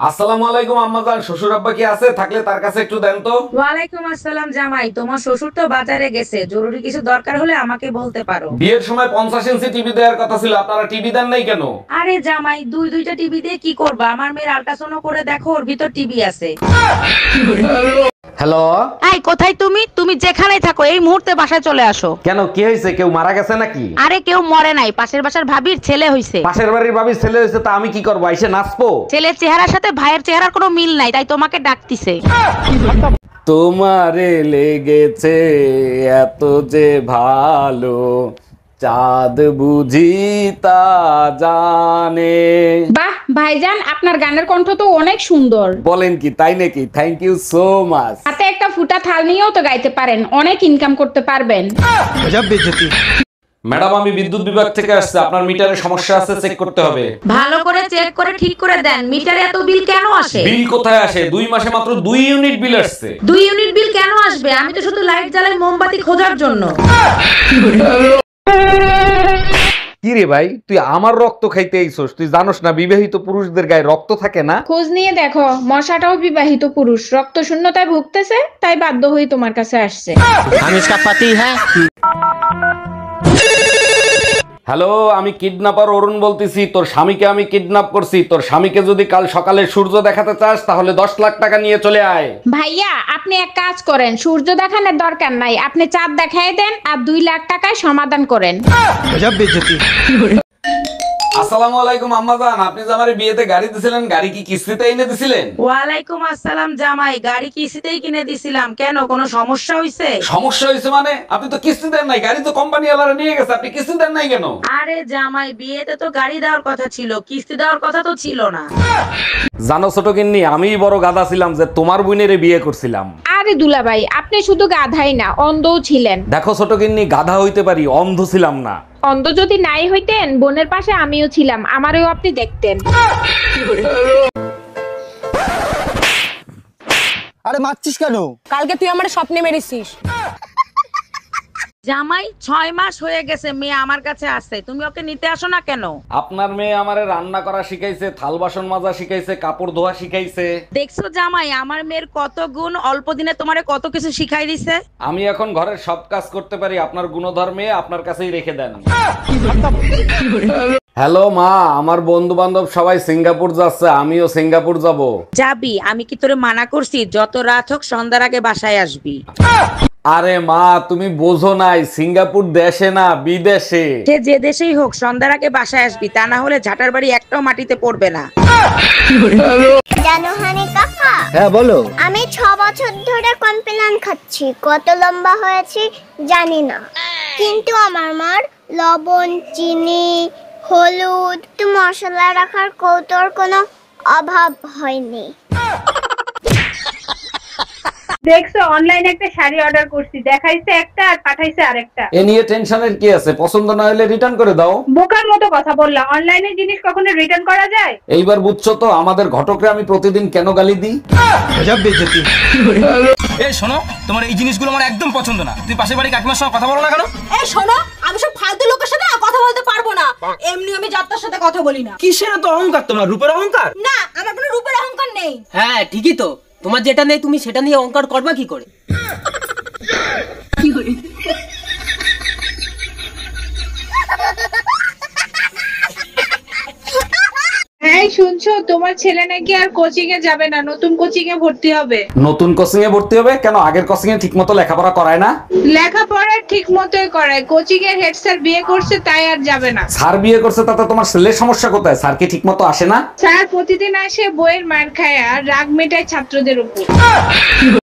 আসসালামু আলাইকুম আম্মাজান, শ্বশুর আব্বা কি আছে? থাকলে তার কাছে একটু দেন তো। ওয়ালাইকুম আসসালাম জামাই, তোমার শ্বশুর তো বাজারে গেছে, জরুরি কিছু দরকার হলে আমাকে বলতে পারো। বিয়ের সময় 50 ইঞ্চি টিভি দেওয়ার কথা ছিল, আপনারা টিভি দেন নাই কেন? আরে জামাই, দুইটা টিভি দিয়ে কি করবা? আমার মেয়ের আল্ট্রাসাউন্ড করে দেখো, ওর ভিতর টিভি আছে। হ্যালো। এই কোথায় তুমি? তুমি যেখানেই থাকো এই মুহূর্তে বাসায় চলে আসো। কেন, কি হয়েছে? কেউ মারা গেছে নাকি? আরে কেউ মরে নাই, পাশের বাসার ভাবির ছেলে হইছে। পাশের বাড়ির ভাবির ছেলে হয়েছে, তা আমি কি করবো? এসে নাচবো? ছেলের চেহারার সাথে ভাইয়ের চেহারার কোনো মিল নাই, তাই তোমাকে ডাকতিছে। তোমারে লেগেছে এত যে ভালো, চাঁদ বুঝি তা জানে। বাহ ভাইজান, আপনার গানের কণ্ঠ তো অনেক সুন্দর। বলেন কি, তাই নাকি? Thank you so much. হাতে একটা ফুটা থাল নিয়েও তো গাইতে পারেন, অনেক ইনকাম করতে পারবেন। ম্যাডাম, আমি বিদ্যুৎ বিভাগ থেকে আসছে, আপনার মিটারে সমস্যা আছে, চেক করতে হবে। ভালো করে চেক করে ঠিক করে দেন। মিটারে এত বিল কেন আসে? বিল কোথায় আসে? 2 মাসে মাত্র 2 ইউনিট বিল আসছে। 2 ইউনিট বিল কেন আসবে? আমি তো শুধু লাইট জ্বালাই মোমবাতি খোঁজার জন্য। কি রে ভাই, তুই আমার রক্ত খাইতে আইছস? তুই জানোস না বিবাহিত পুরুষদের গায়ে রক্ত থাকে না? খোঁজ নিয়ে দেখো, মশাটাও বিবাহিত পুরুষ, রক্ত শূন্যতায় ভুগতেছে, তাই বাধ্য হয়ে তোমার কাছে আসছে। हम इसका पति है। হ্যালো, আমি কিডন্যাপার অরুণ বলতেছি। তোর স্বামীকে আমি কিডন্যাপ করছি। তোর স্বামীকে যদি কাল সকালে সূর্য দেখাতে চাস, তাহলে 10 লাখ টাকা নিয়ে চলে আয়। ভাইয়া, আপনি এক কাজ করেন, সূর্য দেখানোর দরকার নাই, আপনি চাঁদ দেখাই দেন আর 2 লাখ টাকায় সমাধান করেন। আসসালামু আলাইকুম আম্মাজান, আপনি যে আমারে বিয়েতে গাড়ি দিছিলেন, গাড়ি কি কিস্তিতে এনে দিছিলেন? ওয়ালাইকুম আসসালাম জামাই, গাড়ি কিস্তিতেই কিনে দিছিলাম। কেন, কোনো সমস্যা হইছে? সমস্যা হয়েছে মানে? আপনি তো কিস্তি দেন নাই, গাড়ি তো কোম্পানি ওয়ালারা নিয়ে গেছে, আপনি কিস্তি দেন নাই কেন? আরে জামাই, বিয়েতে তো গাড়ি দেওয়ার কথা ছিল, কিস্তি দেওয়ার কথা তো ছিল না। জানো ছোট গিন্নি, আমিই বড় গাধা ছিলাম যে তোমার বোনেরে বিয়ে করছিলাম। আরে দুলাভাই, আপনি শুধু গাধাই না, অন্ধও ছিলেন। দেখো ছোট গিন্নি, গাধা হইতে পারি, অন্ধ ছিলাম না। অন্ধ যদি নাই হইতেন, বোনের পাশে আমিও ছিলাম, আমারও আপনি দেখতেন। আরে মারছিস কেন? কালকে তুই আমার স্বপ্নে মেরেছিস। জামাই, 6 মাস হয়ে গেছে মেয়ে আমার কাছে আসছে, তুমি ওকে নিতে আসো না কেন? আপনার মেয়ে আমারে রান্না করা শিখাইছে, থাল বাসন মাজা শিখাইছে, কাপড় ধোয়া শিখাইছে। দেখছো জামাই, আমার মেয়ের কত গুণ, অল্প দিনে তোমারে কত কিছু শিখাই দিছে। আমি এখন ঘরের সব কাজ করতে পারি, আপনার গুণধর্মে আপনার কাছেই রেখে দেন। হ্যালো মা, আমার বন্ধু বান্ধব সবাই সিঙ্গাপুর যাচ্ছে, আমিও সিঙ্গাপুর যাব। যাবি? আমি কি তোরে মানা করছি? যত রাত হোক সন্ধ্যার আগে বাসায় আসবি। আরে মা, তুমি বোঝো নাই, সিঙ্গাপুর দেশে না বিদেশে। সে যে দেশেই হোক সন্ধ্যার আগে বাসায় আসবি, তা না হলে ঝাঁটার বাড়ি একটাও মাটিতে পড়বে না। জানো হানি কাকা, হ্যাঁ বলো। আমি 6 বছর ধরে কমপ্লেন খাচ্ছি, কত লম্বা হয়েছে জানি না, কিন্তু আমার মার লবণ, চিনি, হলুদ, মশলা রাখার কৌটোর কোনো অভাব হয়নি। দেখছো, অনলাইনে একটা শাড়ি অর্ডার করছি, দেখাইছে একটা আর পাঠাইছে আরেকটা। এ নিয়ে টেনশনের কি আছে? পছন্দ না হলে রিটার্ন করে দাও। বোকার মতো কথা বললা, অনলাইনে জিনিস কখনো রিটার্ন করা যায়? এইবার বুঝছো তো আমাদের ঘটকরে আমি প্রতিদিন কেন গালি দিই। এই শোনো, তোমার এই জিনিসগুলো আমার একদম পছন্দ না। তুমি পাশের বাড়ি কাকিমার সঙ্গে কথা বলো না কেন? এই শোনো, আমি সব ফালতু লোকের সাথে না কথা বলতে পারবো না। এমনি আমি যাত্রার সাথে কথা বলি না। কিসের তো অহংকার তোমার? রূপের অহংকার? না, আমার কোনো রূপের অহংকার নেই। হ্যাঁ ঠিকই তো, তোমার যেটা নেই তুমি সেটা নিয়ে অহংকার করবা কি করে? এই শুনছো, তোমার ছেলে নাকি আর কোচিং এ যাবে না, নতুন কোচিং এ ভর্তি হবে। নতুন কোচিং এ ভর্তি হবে কেন? আগের কোচিং এ ঠিকমতো লেখাপড়া করায় না? লেখাপড়া ঠিক মতোই করায়, কোচিং এর হেড স্যার বিয়ে করছে তাই আর যাবে না। স্যার বিয়ে করছে, তাতে তোমার ছেলের সমস্যা কোথায়? স্যার কি ঠিকমতো আসে না? স্যার প্রতিদিন আসে বইয়ের মার খায় আর রাগ মেটায় ছাত্রদের উপর।